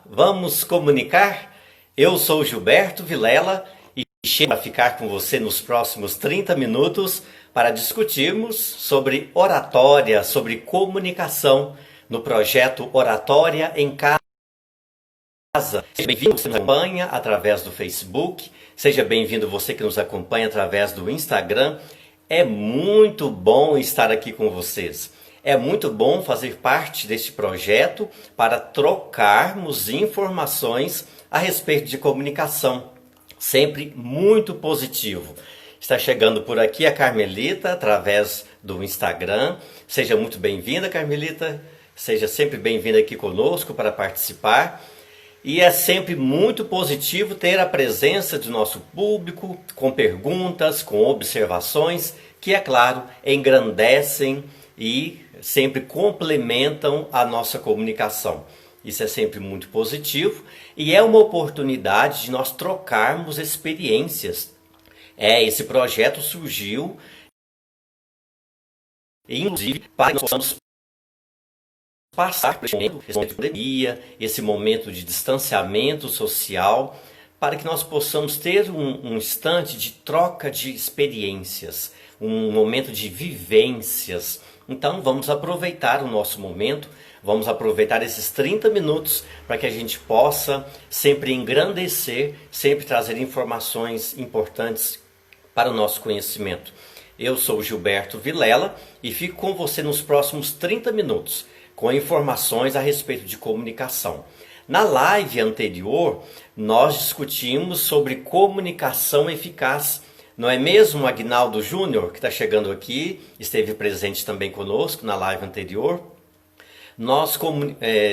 vamos comunicar? Eu sou Gilberto Vilela e chego para ficar com você nos próximos 30 minutos para discutirmos sobre oratória, sobre comunicação no projeto Oratória em Casa. Seja bem-vindo você que nos acompanha através do Facebook, seja bem-vindo você que nos acompanha através do Instagram. É muito bom estar aqui com vocês. É muito bom fazer parte deste projeto para trocarmos informações a respeito de comunicação. Sempre muito positivo. Está chegando por aqui a Carmelita através do Instagram. Seja muito bem-vinda, Carmelita. Seja sempre bem-vinda aqui conosco para participar. E é sempre muito positivo ter a presença do nosso público com perguntas, com observações, que, é claro, engrandecem e sempre complementam a nossa comunicação. Isso é sempre muito positivo e é uma oportunidade de nós trocarmos experiências. Esse projeto surgiu, inclusive, para que nós possamos passar por esse momento de pandemia, esse momento de distanciamento social, para que nós possamos ter um instante de troca de experiências, um momento de vivências. Então vamos aproveitar o nosso momento, vamos aproveitar esses 30 minutos para que a gente possa sempre engrandecer, sempre trazer informações importantes para o nosso conhecimento. Eu sou Gilberto Vilela e fico com você nos próximos 30 minutos com informações a respeito de comunicação. Na live anterior, nós discutimos sobre comunicação eficaz. Não é mesmo, Agnaldo Júnior, que está chegando aqui, esteve presente também conosco na live anterior? Nós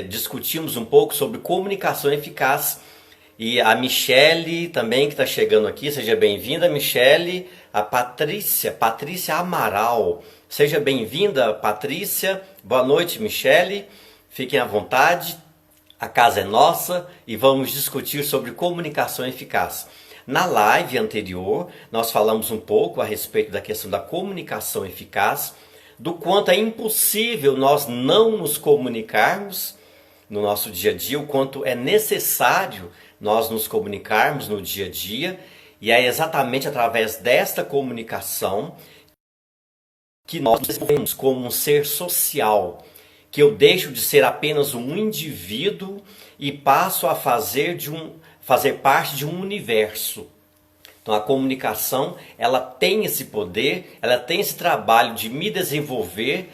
discutimos um pouco sobre comunicação eficaz. E a Michele também, que está chegando aqui, seja bem-vinda, Michele. A Patrícia Amaral, seja bem-vinda, Patrícia. Boa noite, Michele. Fiquem à vontade, a casa é nossa e vamos discutir sobre comunicação eficaz. Na live anterior, nós falamos um pouco a respeito da questão da comunicação eficaz, do quanto é impossível nós não nos comunicarmos no nosso dia a dia, o quanto é necessário nós nos comunicarmos no dia a dia, e é exatamente através desta comunicação que nós nos desenvolvemos como um ser social, que eu deixo de ser apenas um indivíduo e passo a fazer parte de um universo. Então a comunicação, ela tem esse poder, ela tem esse trabalho de me desenvolver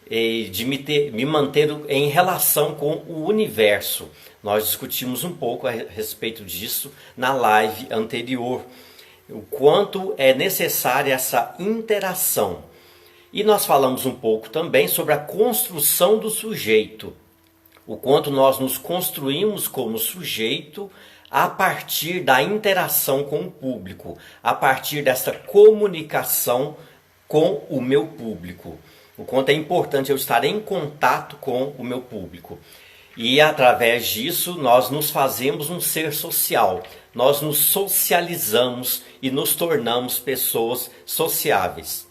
e de me manter em relação com o universo. Nós discutimos um pouco a respeito disso na live anterior, o quanto é necessária essa interação. E nós falamos um pouco também sobre a construção do sujeito, o quanto nós nos construímos como sujeito a partir da interação com o público, a partir dessa comunicação com o meu público. O quanto é importante eu estar em contato com o meu público. E através disso nós nos fazemos um ser social. Nós nos socializamos e nos tornamos pessoas sociáveis.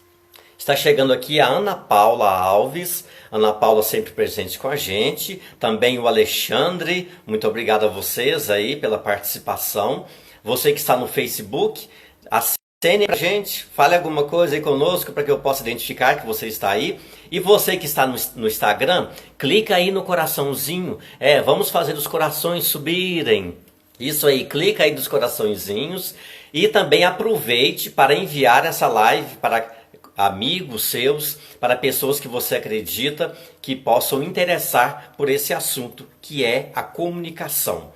Está chegando aqui a Ana Paula Alves. Ana Paula sempre presente com a gente. Também o Alexandre. Muito obrigado a vocês aí pela participação. Você que está no Facebook, acene pra gente, fale alguma coisa aí conosco para que eu possa identificar que você está aí. E você que está no Instagram, clica aí no coraçãozinho. Vamos fazer os corações subirem. Isso aí, clica aí nos coraçõezinhos. E também aproveite para enviar essa live para amigos seus, para pessoas que você acredita que possam interessar por esse assunto, que é a comunicação.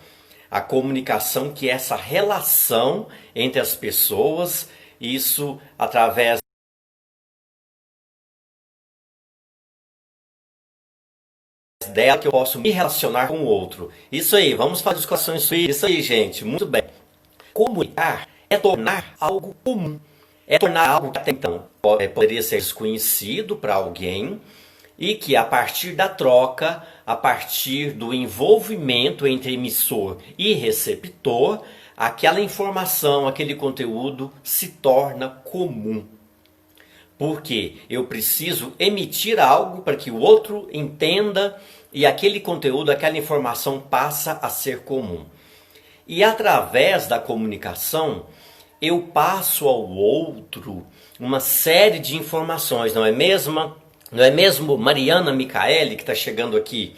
A comunicação, que é essa relação entre as pessoas, isso através dela que eu posso me relacionar com o outro. Isso aí, vamos fazer os corações suíços. Isso aí, gente, muito bem. Comunicar é tornar algo comum. É tornar algo que até então poderia ser desconhecido para alguém e que a partir da troca, a partir do envolvimento entre emissor e receptor, aquela informação, aquele conteúdo se torna comum. Porque eu preciso emitir algo para que o outro entenda e aquele conteúdo, aquela informação passa a ser comum. E através da comunicação, eu passo ao outro uma série de informações, não é mesmo? Não é mesmo, Mariana Micaeli, que está chegando aqui?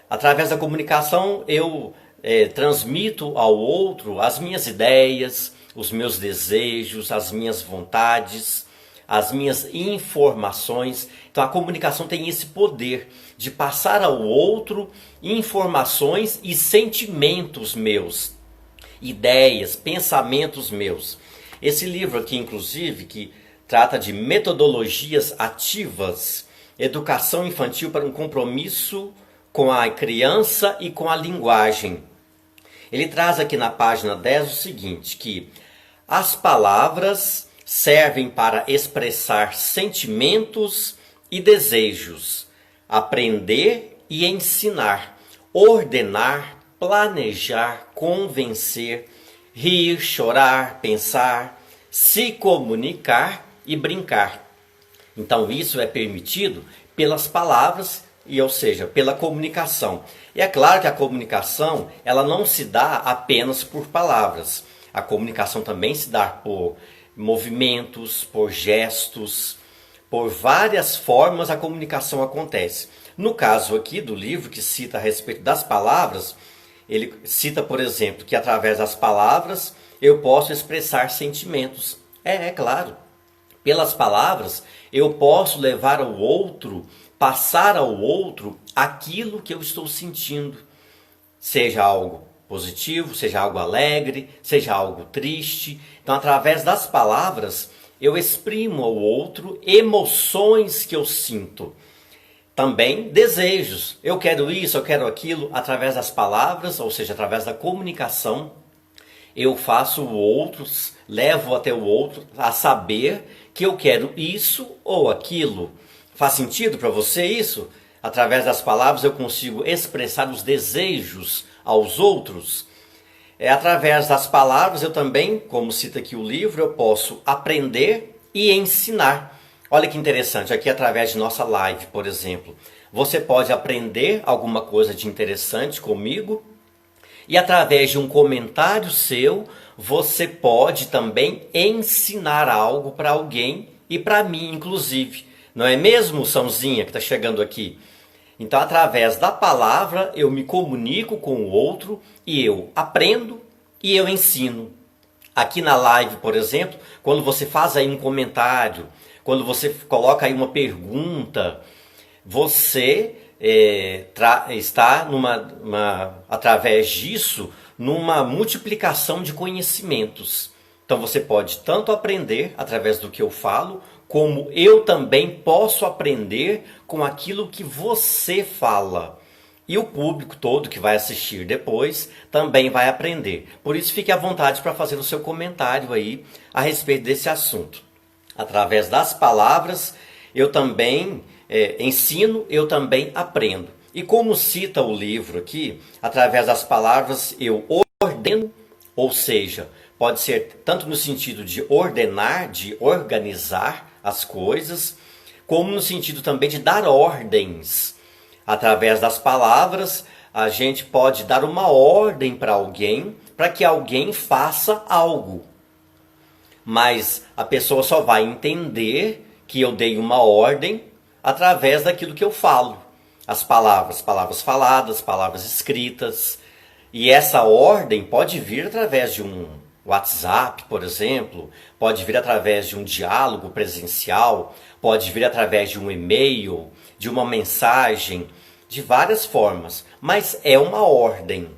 Através da comunicação, eu transmito ao outro as minhas ideias, os meus desejos, as minhas vontades, as minhas informações. Então a comunicação tem esse poder de passar ao outro informações e sentimentos meus, ideias, pensamentos meus. Esse livro aqui, inclusive, que trata de metodologias ativas, educação infantil para um compromisso com a criança e com a linguagem. Ele traz aqui na página 10 o seguinte, que as palavras servem para expressar sentimentos e desejos, aprender e ensinar, ordenar, planejar, convencer, rir, chorar, pensar, se comunicar e brincar. Então isso é permitido pelas palavras, e ou seja, pela comunicação. E é claro que a comunicação, ela não se dá apenas por palavras. A comunicação também se dá por movimentos, por gestos, por várias formas a comunicação acontece. No caso aqui do livro que cita a respeito das palavras, ele cita, por exemplo, que através das palavras eu posso expressar sentimentos. É claro. Pelas palavras eu posso levar ao outro, passar ao outro aquilo que eu estou sentindo. Seja algo positivo, seja algo alegre, seja algo triste. Então, através das palavras, eu exprimo ao outro emoções que eu sinto. Também desejos. Eu quero isso, eu quero aquilo. Através das palavras, ou seja, através da comunicação, eu faço o outro, levo até o outro a saber que eu quero isso ou aquilo. Faz sentido para você isso? Através das palavras eu consigo expressar os desejos aos outros. Através das palavras eu também, como cita aqui o livro, eu posso aprender e ensinar. Olha que interessante, aqui através de nossa live, por exemplo, você pode aprender alguma coisa de interessante comigo e através de um comentário seu, você pode também ensinar algo para alguém e para mim, inclusive. Não é mesmo, Sãozinha, que está chegando aqui? Então, através da palavra, eu me comunico com o outro e eu aprendo e eu ensino. Aqui na live, por exemplo, quando você faz aí um comentário, quando você coloca aí uma pergunta, você está através disso, numa multiplicação de conhecimentos. Então você pode tanto aprender através do que eu falo, como eu também posso aprender com aquilo que você fala. E o público todo que vai assistir depois também vai aprender. Por isso fique à vontade para fazer o seu comentário aí a respeito desse assunto. Através das palavras eu também ensino, eu também aprendo. E como cita o livro aqui, através das palavras eu ordeno, ou seja, pode ser tanto no sentido de ordenar, de organizar as coisas, como no sentido também de dar ordens. Através das palavras, a gente pode dar uma ordem para alguém, para que alguém faça algo. Mas a pessoa só vai entender que eu dei uma ordem através daquilo que eu falo. As palavras faladas, palavras escritas. E essa ordem pode vir através de um WhatsApp, por exemplo, pode vir através de um diálogo presencial, pode vir através de um e-mail, de uma mensagem, de várias formas, mas é uma ordem.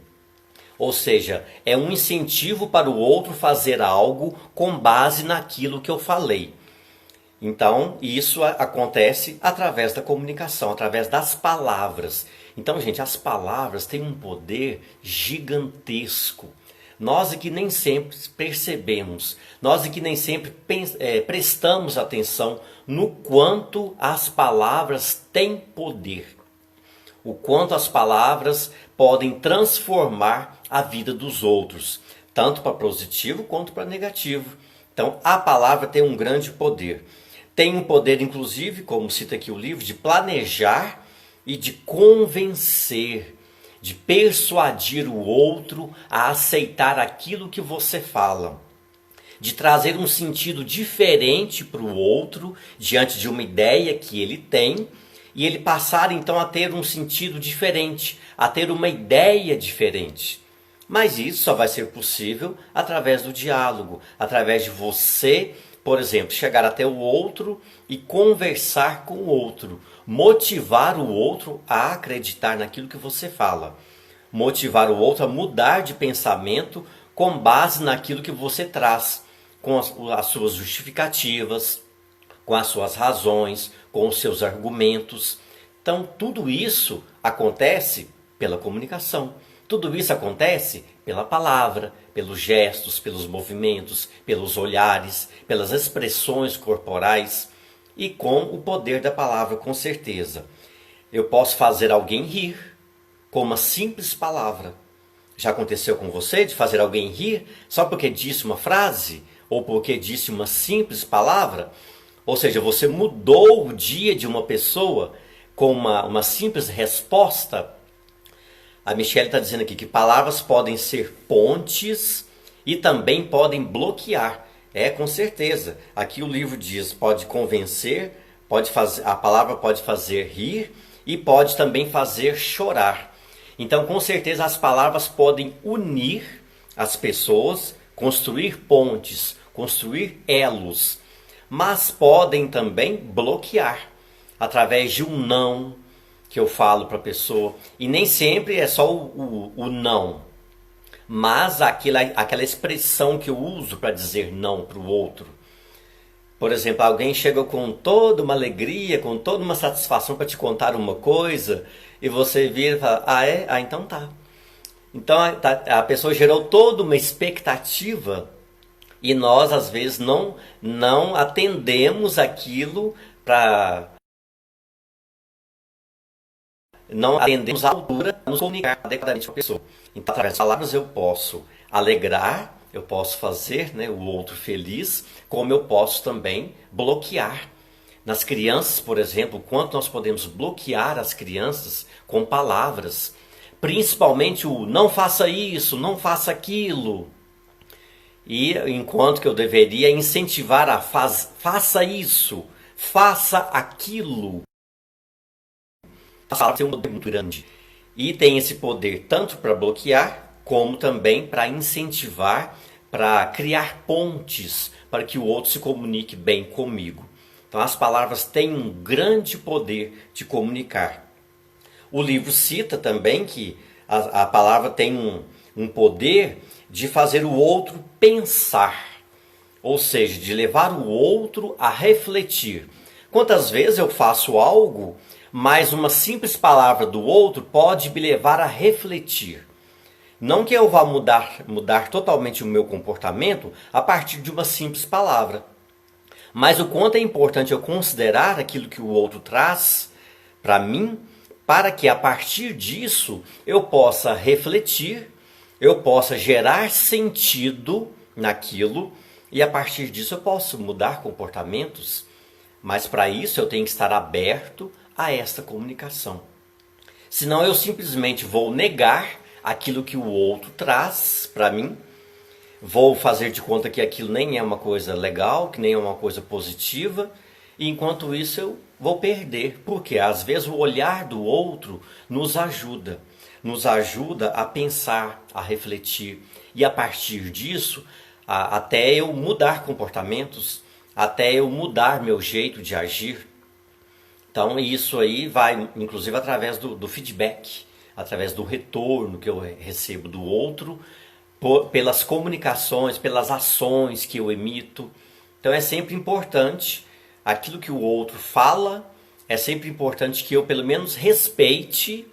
Ou seja, é um incentivo para o outro fazer algo com base naquilo que eu falei. Então, isso acontece através da comunicação, através das palavras. Então, gente, as palavras têm um poder gigantesco. Nós é que nem sempre percebemos, nós é que nem sempre prestamos atenção no quanto as palavras têm poder. O quanto as palavras podem transformar a vida dos outros, tanto para positivo quanto para negativo. Então, a palavra tem um grande poder. Tem um poder, inclusive, como cita aqui o livro, de planejar e de convencer, de persuadir o outro a aceitar aquilo que você fala, de trazer um sentido diferente para o outro diante de uma ideia que ele tem, e ele passar então a ter um sentido diferente, a ter uma ideia diferente. Mas isso só vai ser possível através do diálogo, através de você, por exemplo, chegar até o outro e conversar com o outro, motivar o outro a acreditar naquilo que você fala, motivar o outro a mudar de pensamento com base naquilo que você traz, com as suas justificativas, com as suas razões, com os seus argumentos. Então, tudo isso acontece pela comunicação. Tudo isso acontece pela palavra, pelos gestos, pelos movimentos, pelos olhares, pelas expressões corporais e com o poder da palavra, com certeza. Eu posso fazer alguém rir com uma simples palavra. Já aconteceu com você de fazer alguém rir só porque disse uma frase ou porque disse uma simples palavra? Ou seja, você mudou o dia de uma pessoa com uma simples resposta. A Michelle está dizendo aqui que palavras podem ser pontes e também podem bloquear. Com certeza. Aqui o livro diz, pode convencer, a palavra pode fazer rir e pode também fazer chorar. Então, com certeza, as palavras podem unir as pessoas, construir pontes, construir elos, mas podem também bloquear através de um não que eu falo para a pessoa. E nem sempre é só o não, mas aquela expressão que eu uso para dizer não para o outro. Por exemplo, alguém chega com toda uma alegria, com toda uma satisfação para te contar uma coisa, e você vira e fala, então tá. Então a pessoa gerou toda uma expectativa e nós às vezes não atendemos aquilo não atendemos à altura para nos comunicar adequadamente com a pessoa. Então, através das palavras eu posso alegrar, eu posso fazer o outro feliz, como eu posso também bloquear. Nas crianças, por exemplo, quanto nós podemos bloquear as crianças com palavras, principalmente o não faça isso, não faça aquilo. E enquanto que eu deveria incentivar faça isso, faça aquilo. A palavra tem um poder muito grande. E tem esse poder tanto para bloquear, como também para incentivar, para criar pontes, para que o outro se comunique bem comigo. Então as palavras têm um grande poder de comunicar. O livro cita também que a palavra tem um poder de fazer o outro pensar, ou seja, de levar o outro a refletir. Quantas vezes eu faço algo, mas uma simples palavra do outro pode me levar a refletir. Não que eu vá mudar totalmente o meu comportamento a partir de uma simples palavra, mas o quanto é importante eu considerar aquilo que o outro traz para mim, para que a partir disso eu possa refletir, eu possa gerar sentido naquilo e a partir disso eu posso mudar comportamentos. Mas para isso eu tenho que estar aberto a esta comunicação. Senão eu simplesmente vou negar aquilo que o outro traz para mim, vou fazer de conta que aquilo nem é uma coisa legal, que nem é uma coisa positiva, e enquanto isso eu vou perder, porque às vezes o olhar do outro nos ajuda a pensar, a refletir, e a partir disso, até eu mudar comportamentos, até eu mudar meu jeito de agir. Então isso aí vai, inclusive, através do feedback, através do retorno que eu recebo do outro, pelas comunicações, pelas ações que eu emito. Então é sempre importante aquilo que o outro fala, é sempre importante que eu pelo menos respeite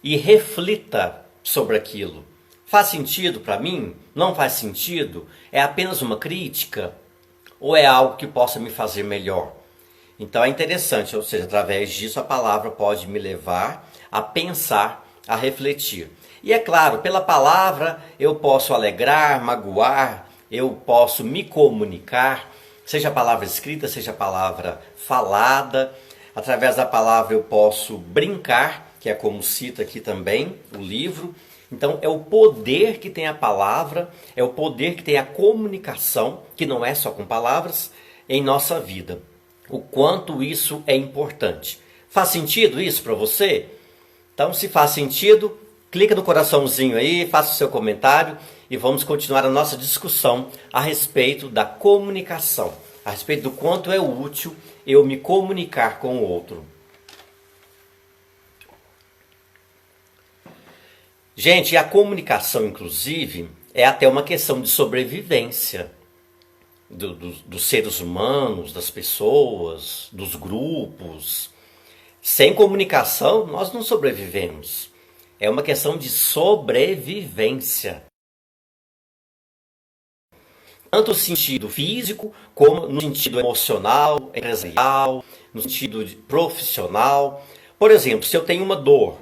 e reflita sobre aquilo. Faz sentido para mim? Não faz sentido? É apenas uma crítica? Ou é algo que possa me fazer melhor? Então é interessante, ou seja, através disso a palavra pode me levar a pensar, a refletir. E é claro, pela palavra eu posso alegrar, magoar, eu posso me comunicar, seja a palavra escrita, seja a palavra falada. Através da palavra eu posso brincar, que é como cita aqui também o livro. Então é o poder que tem a palavra, é o poder que tem a comunicação, que não é só com palavras, em nossa vida. O quanto isso é importante. Faz sentido isso para você? Então, se faz sentido, clica no coraçãozinho aí, faça o seu comentário e vamos continuar a nossa discussão a respeito da comunicação, a respeito do quanto é útil eu me comunicar com o outro. Gente, a comunicação, inclusive, é até uma questão de sobrevivência dos seres humanos, das pessoas, dos grupos. Sem comunicação, nós não sobrevivemos. É uma questão de sobrevivência. Tanto no sentido físico, como no sentido emocional, empresarial, no sentido profissional. Por exemplo, se eu tenho uma dor,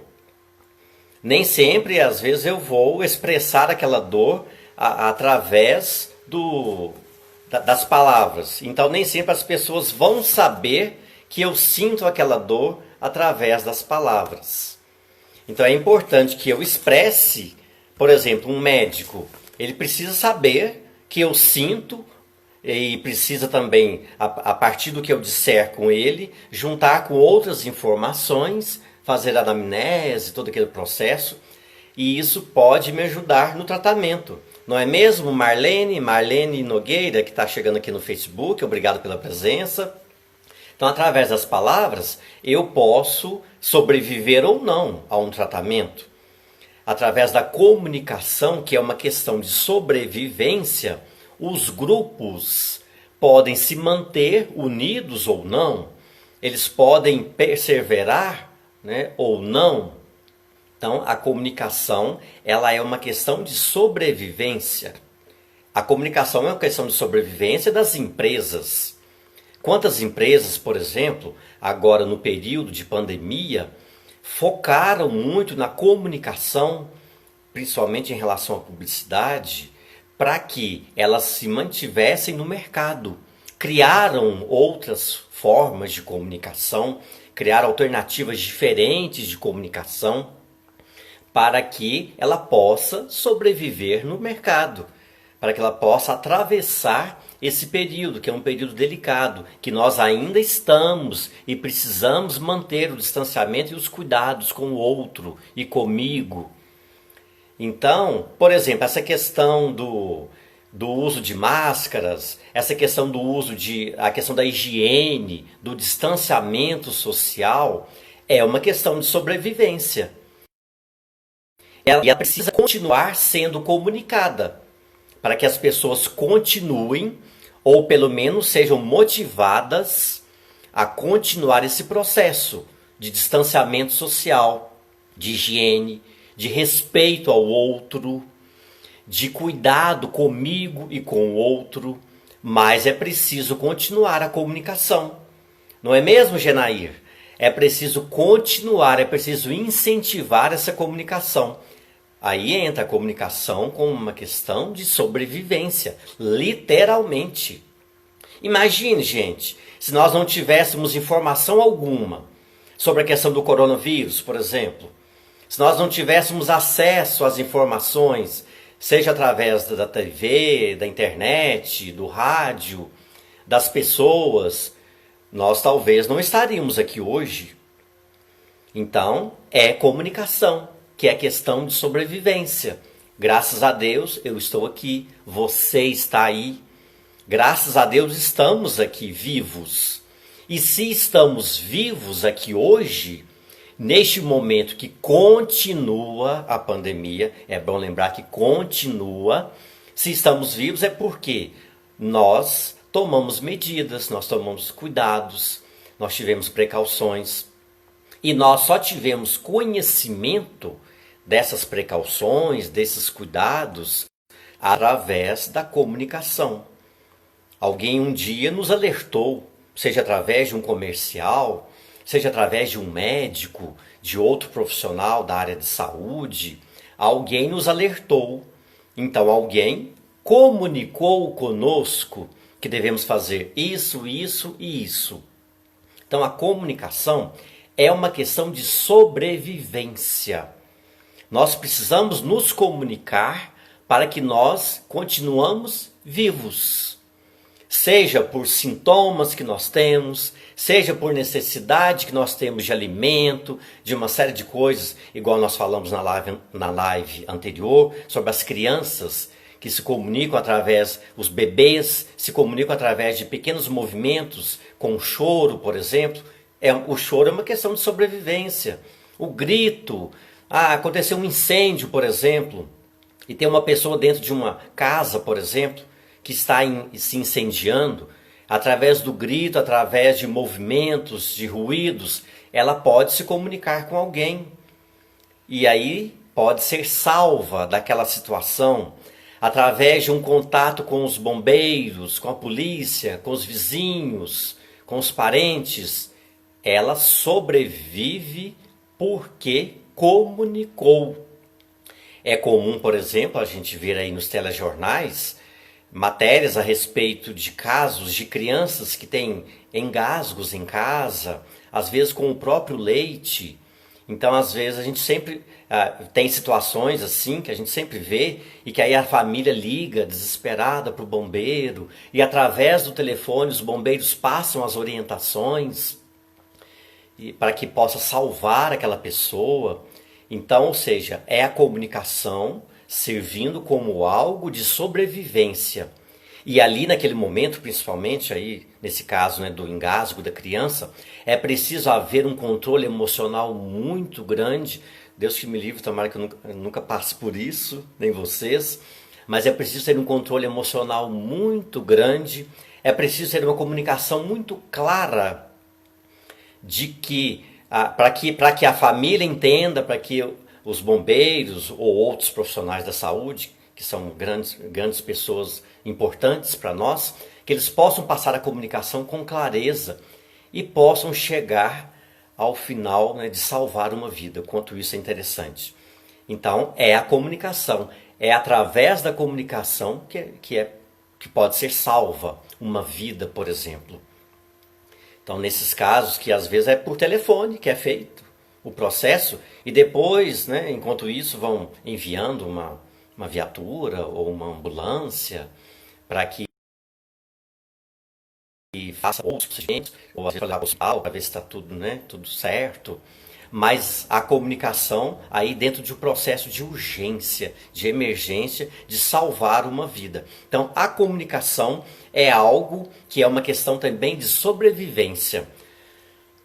nem sempre, às vezes, eu vou expressar aquela dor através das palavras. Então, nem sempre as pessoas vão saber que eu sinto aquela dor através das palavras. Então, é importante que eu expresse, por exemplo, um médico, ele precisa saber que eu sinto e precisa também, a partir do que eu disser com ele, juntar com outras informações, fazer a anamnese, todo aquele processo, e isso pode me ajudar no tratamento. Não é mesmo, Marlene Nogueira, que está chegando aqui no Facebook, obrigado pela presença. Então, através das palavras, eu posso sobreviver ou não a um tratamento. Através da comunicação, que é uma questão de sobrevivência, os grupos podem se manter unidos ou não, eles podem perseverar, né, ou não. Então, a comunicação, ela é uma questão de sobrevivência. A comunicação é uma questão de sobrevivência das empresas. Quantas empresas, por exemplo, agora no período de pandemia, focaram muito na comunicação, principalmente em relação à publicidade, para que elas se mantivessem no mercado. Criaram outras formas de comunicação, criaram alternativas diferentes de comunicação para que ela possa sobreviver no mercado, para que ela possa atravessar esse período, que é um período delicado, que nós ainda estamos e precisamos manter o distanciamento e os cuidados com o outro e comigo. Então, por exemplo, essa questão do uso de máscaras, essa questão do uso a questão da higiene, do distanciamento social, é uma questão de sobrevivência. Ela precisa continuar sendo comunicada, para que as pessoas continuem, ou pelo menos sejam motivadas a continuar esse processo de distanciamento social, de higiene, de respeito ao outro, de cuidado comigo e com o outro, mas é preciso continuar a comunicação. Não é mesmo, Genair? É preciso continuar, é preciso incentivar essa comunicação. Aí entra a comunicação como uma questão de sobrevivência, literalmente. Imagine, gente, se nós não tivéssemos informação alguma sobre a questão do coronavírus, por exemplo, se nós não tivéssemos acesso às informações, seja através da TV, da internet, do rádio, das pessoas, nós talvez não estaríamos aqui hoje. Então, é comunicação, que é questão de sobrevivência. Graças a Deus eu estou aqui, você está aí. Graças a Deus estamos aqui vivos. E se estamos vivos aqui hoje, neste momento que continua a pandemia, é bom lembrar que continua, se estamos vivos é porque nós tomamos medidas, nós tomamos cuidados, nós tivemos precauções e nós só tivemos conhecimento dessas precauções, desses cuidados, através da comunicação. Alguém um dia nos alertou, seja através de um comercial, seja através de um médico, de outro profissional da área de saúde, alguém nos alertou. Então alguém comunicou conosco que devemos fazer isso, isso e isso. Então a comunicação é uma questão de sobrevivência. Nós precisamos nos comunicar para que nós continuamos vivos. Seja por sintomas que nós temos, seja por necessidade que nós temos de alimento, de uma série de coisas, igual nós falamos na live anterior, sobre as crianças que se comunicam através, os bebês se comunicam através de pequenos movimentos, com o choro, por exemplo. O choro é uma questão de sobrevivência. O grito, aconteceu um incêndio, por exemplo, e tem uma pessoa dentro de uma casa, por exemplo, que está se incendiando, através do grito, através de movimentos, de ruídos, ela pode se comunicar com alguém. E aí pode ser salva daquela situação, através de um contato com os bombeiros, com a polícia, com os vizinhos, com os parentes. Ela sobrevive porque comunicou. É comum, por exemplo, a gente ver aí nos telejornais matérias a respeito de casos de crianças que têm engasgos em casa, às vezes com o próprio leite. Então, às vezes, a gente sempre tem situações assim que a gente sempre vê e que aí a família liga desesperada para o bombeiro e através do telefone os bombeiros passam as orientações para que possa salvar aquela pessoa. Então, ou seja, é a comunicação servindo como algo de sobrevivência. E ali naquele momento, principalmente aí nesse caso, né, do engasgo da criança, é preciso haver um controle emocional muito grande. Deus que me livre, tomara que eu nunca passe por isso, nem vocês. Mas é preciso ter um controle emocional muito grande. É preciso ter uma comunicação muito clara de que para que a família entenda, para que os bombeiros ou outros profissionais da saúde, que são grandes pessoas importantes para nós, que eles possam passar a comunicação com clareza e possam chegar ao final, né, de salvar uma vida. Quanto isso é interessante. Então, é a comunicação. É através da comunicação que pode ser salva uma vida, por exemplo. Então, nesses casos que às vezes é por telefone que é feito o processo e depois, né, enquanto isso, vão enviando uma viatura ou uma ambulância para que faça outros procedimentos, ou às vezes para levar para o hospital para ver se está tudo, né, tudo certo. Mas a comunicação aí dentro de um processo de urgência, de emergência, de salvar uma vida. Então a comunicação é algo que é uma questão também de sobrevivência.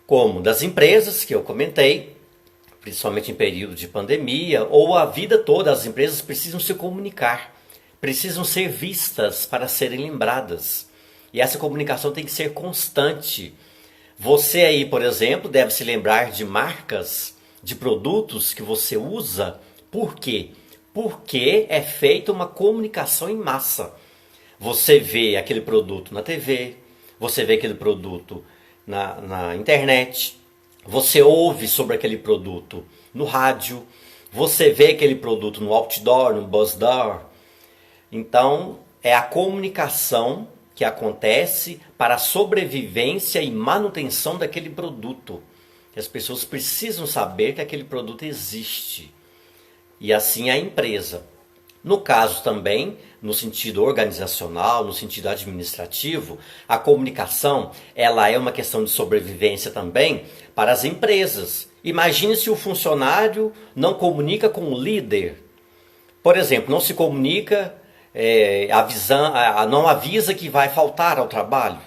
Como das empresas que eu comentei, principalmente em período de pandemia, ou a vida toda as empresas precisam se comunicar, precisam ser vistas para serem lembradas. E essa comunicação tem que ser constante. Você aí, por exemplo, deve se lembrar de marcas, de produtos que você usa. Por quê? Porque é feita uma comunicação em massa. Você vê aquele produto na TV, você vê aquele produto na internet, você ouve sobre aquele produto no rádio, você vê aquele produto no outdoor, no buzzdoor. Então, é a comunicação que acontece para a sobrevivência e manutenção daquele produto. As pessoas precisam saber que aquele produto existe. E assim a empresa. No caso também, no sentido organizacional, no sentido administrativo, a comunicação ela é uma questão de sobrevivência também para as empresas. Imagine se o funcionário não comunica com o líder. Por exemplo, não se comunica, não avisa que vai faltar ao trabalho.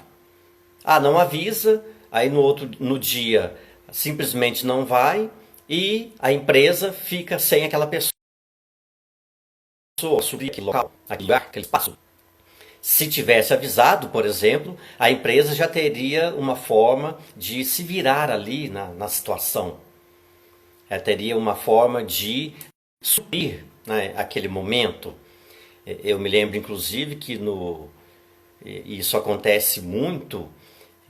Não avisa, aí no dia simplesmente não vai e a empresa fica sem aquela pessoa. Subir aquele local, aquele lugar, aquele espaço. Se tivesse avisado, por exemplo, a empresa já teria uma forma de se virar ali na situação. Ela teria uma forma de suprir, né, aquele momento. Eu me lembro, inclusive, que isso acontece muito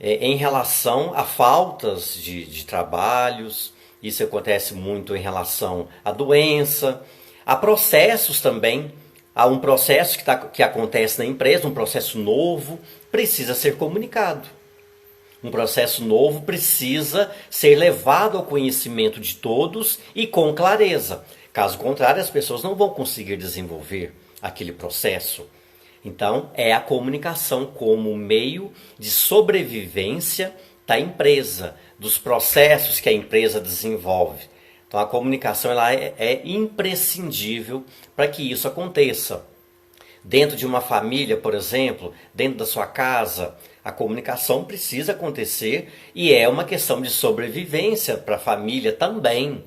em relação a faltas de trabalhos, isso acontece muito em relação à doença. Há processos também, há um processo que acontece na empresa, um processo novo, precisa ser comunicado. Um processo novo precisa ser levado ao conhecimento de todos e com clareza. Caso contrário, as pessoas não vão conseguir desenvolver aquele processo. Então, é a comunicação como meio de sobrevivência da empresa, dos processos que a empresa desenvolve. Então, a comunicação ela é imprescindível para que isso aconteça. Dentro de uma família, por exemplo, dentro da sua casa, a comunicação precisa acontecer e é uma questão de sobrevivência para a família também.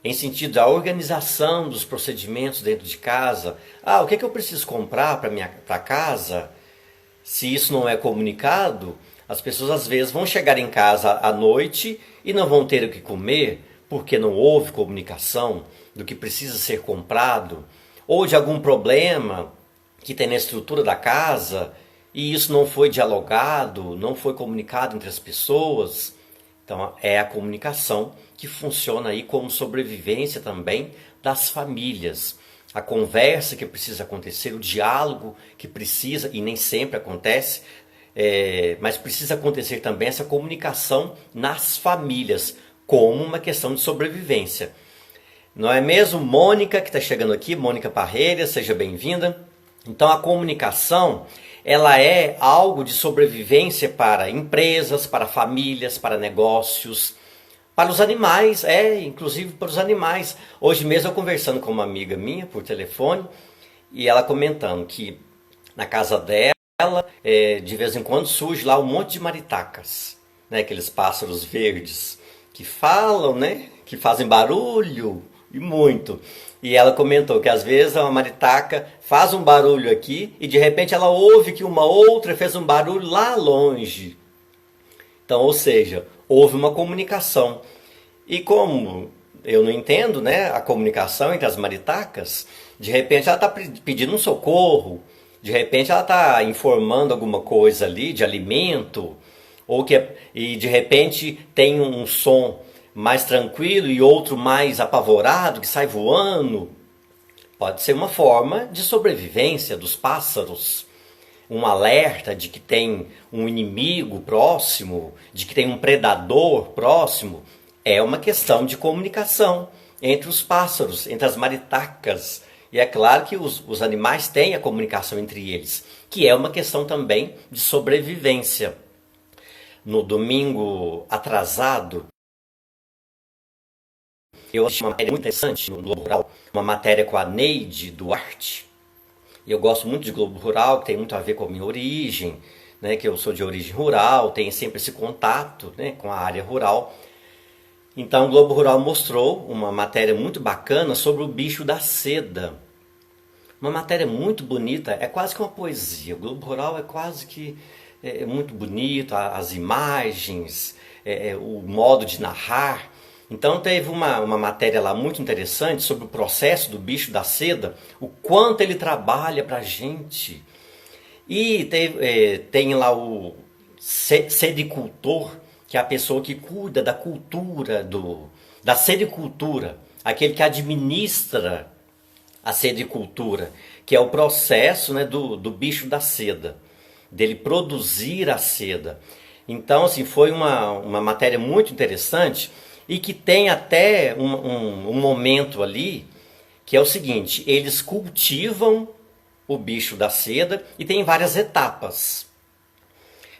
Em sentido da organização dos procedimentos dentro de casa. O que eu preciso comprar para casa? Se isso não é comunicado, as pessoas às vezes vão chegar em casa à noite e não vão ter o que comer porque não houve comunicação do que precisa ser comprado ou de algum problema que tem na estrutura da casa e isso não foi dialogado, não foi comunicado entre as pessoas. Então é a comunicação que funciona aí como sobrevivência também das famílias. A conversa que precisa acontecer, o diálogo que precisa, e nem sempre acontece, mas precisa acontecer também essa comunicação nas famílias, como uma questão de sobrevivência. Não é mesmo? Mônica, que está chegando aqui, Mônica Parreira, seja bem-vinda. Então a comunicação, ela é algo de sobrevivência para empresas, para famílias, para negócios, para os animais, inclusive para os animais. Hoje mesmo eu conversando com uma amiga minha por telefone e ela comentando que na casa dela, de vez em quando surge lá um monte de maritacas, né? Aqueles pássaros verdes que falam, né? Que fazem barulho e muito. E ela comentou que às vezes uma maritaca faz um barulho aqui e de repente ela ouve que uma outra fez um barulho lá longe. Então, ou seja, houve uma comunicação. E como eu não entendo, né, a comunicação entre as maritacas, de repente ela está pedindo um socorro, de repente ela está informando alguma coisa ali de alimento, e de repente tem um som mais tranquilo e outro mais apavorado que sai voando. Pode ser uma forma de sobrevivência dos pássaros. Um alerta de que tem um inimigo próximo, de que tem um predador próximo, é uma questão de comunicação entre os pássaros, entre as maritacas. E é claro que os animais têm a comunicação entre eles, que é uma questão também de sobrevivência. No domingo atrasado, eu assisti uma matéria muito interessante no Globo Rural, uma matéria com a Neide Duarte. E eu gosto muito de Globo Rural, que tem muito a ver com a minha origem, né, que eu sou de origem rural, tenho sempre esse contato, né, com a área rural. Então o Globo Rural mostrou uma matéria muito bacana sobre o bicho da seda. Uma matéria muito bonita, é quase que uma poesia. O Globo Rural é quase que muito bonito, as imagens, o modo de narrar. Então teve uma matéria lá muito interessante sobre o processo do bicho da seda, o quanto ele trabalha para a gente. E tem lá o sericultor, que é a pessoa que cuida da cultura, da sericultura, aquele que administra a sericultura, que é o processo, né, do bicho da seda, dele produzir a seda. Então, assim, foi uma matéria muito interessante e que tem até um momento ali que é o seguinte: eles cultivam o bicho da seda e tem várias etapas.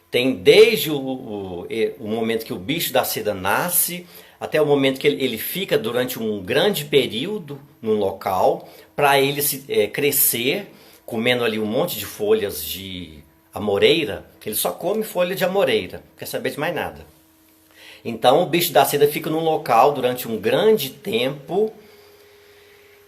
Tem desde o momento que o bicho da seda nasce até o momento que ele fica durante um grande período no local para ele crescer, comendo ali um monte de folhas de amoreira, que ele só come folha de amoreira, não quer saber de mais nada. Então o bicho da seda fica num local durante um grande tempo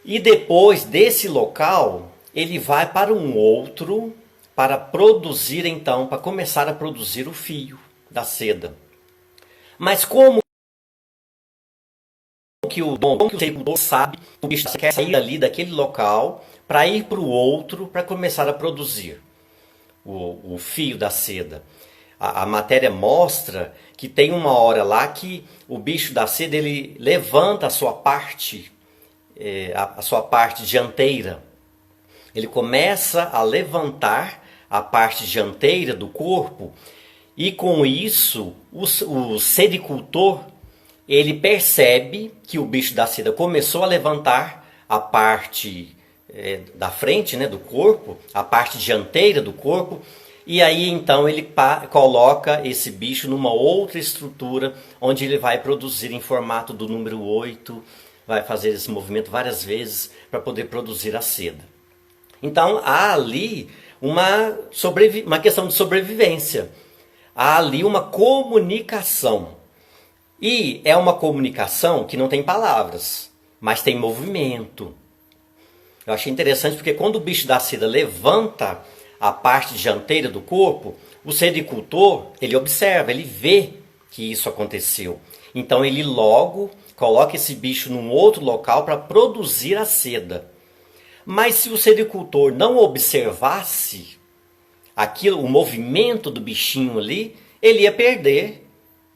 e depois desse local ele vai para um outro para produzir então, para começar a produzir o fio da seda. Mas como que o sericultor sabe que o bicho quer sair ali daquele local para ir para o outro para começar a produzir o fio da seda? A matéria mostra que tem uma hora lá que o bicho da seda ele levanta a sua parte dianteira. Ele começa a levantar a parte dianteira do corpo E com isso, o sericultor, ele percebe que o bicho da seda começou a levantar a parte da frente, né, do corpo, a parte dianteira do corpo, e aí então ele coloca esse bicho numa outra estrutura, onde ele vai produzir em formato do número 8, vai fazer esse movimento várias vezes para poder produzir a seda. Então há ali uma questão de sobrevivência, há ali uma comunicação. E é uma comunicação que não tem palavras, mas tem movimento. Eu achei interessante porque quando o bicho da seda levanta a parte dianteira do corpo, o sericultor, ele observa, ele vê que isso aconteceu. Então ele logo coloca esse bicho num outro local para produzir a seda. Mas se o sericultor não observasse o movimento do bichinho ali, ele ia perder,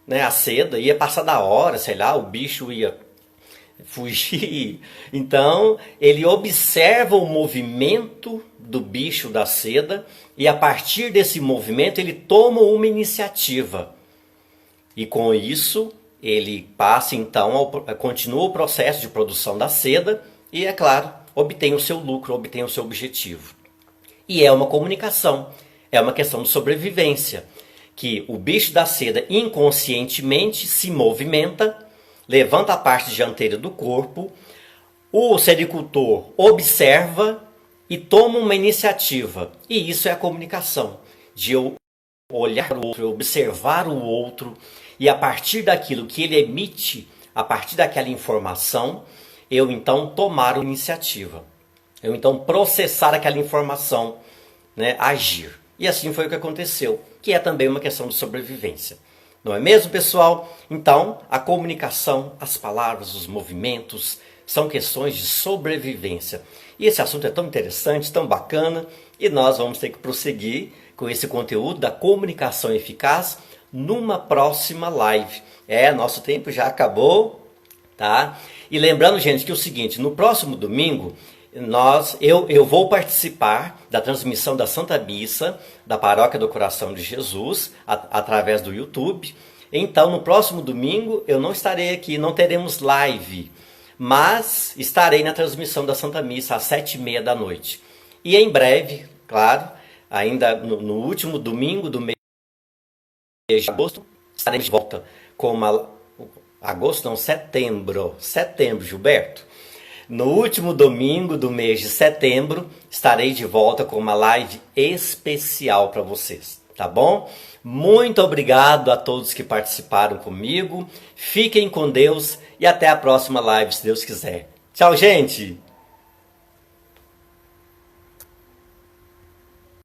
né, a seda, ia passar da hora, sei lá, o bicho ia fugir. Então ele observa o movimento do bicho da seda e a partir desse movimento ele toma uma iniciativa. E com isso ele passa então, continua o processo de produção da seda e, é claro, obtém o seu lucro, obtém o seu objetivo. E é uma comunicação, é uma questão de sobrevivência, que o bicho da seda inconscientemente se movimenta, levanta a parte dianteira do corpo, o sericultor observa e toma uma iniciativa. E isso é a comunicação, de eu olhar o outro, observar o outro, e a partir daquilo que ele emite, a partir daquela informação, eu então tomar uma iniciativa. Eu então processar aquela informação, né, agir. E assim foi o que aconteceu, que é também uma questão de sobrevivência. Não é mesmo, pessoal? Então, a comunicação, as palavras, os movimentos, são questões de sobrevivência. E esse assunto é tão interessante, tão bacana, e nós vamos ter que prosseguir com esse conteúdo da comunicação eficaz numa próxima live. Nosso tempo já acabou, tá? E lembrando, gente, que é o seguinte, no próximo domingo, eu vou participar da transmissão da Santa Missa da Paróquia do Coração de Jesus, através do YouTube. Então, no próximo domingo, eu não estarei aqui, não teremos live, mas estarei na transmissão da Santa Missa às 7h30 da noite. E em breve, claro, ainda no último domingo do mês de agosto, estaremos de volta com setembro, Gilberto. No último domingo do mês de setembro, estarei de volta com uma live especial para vocês, tá bom? Muito obrigado a todos que participaram comigo. Fiquem com Deus e até a próxima live, se Deus quiser. Tchau, gente!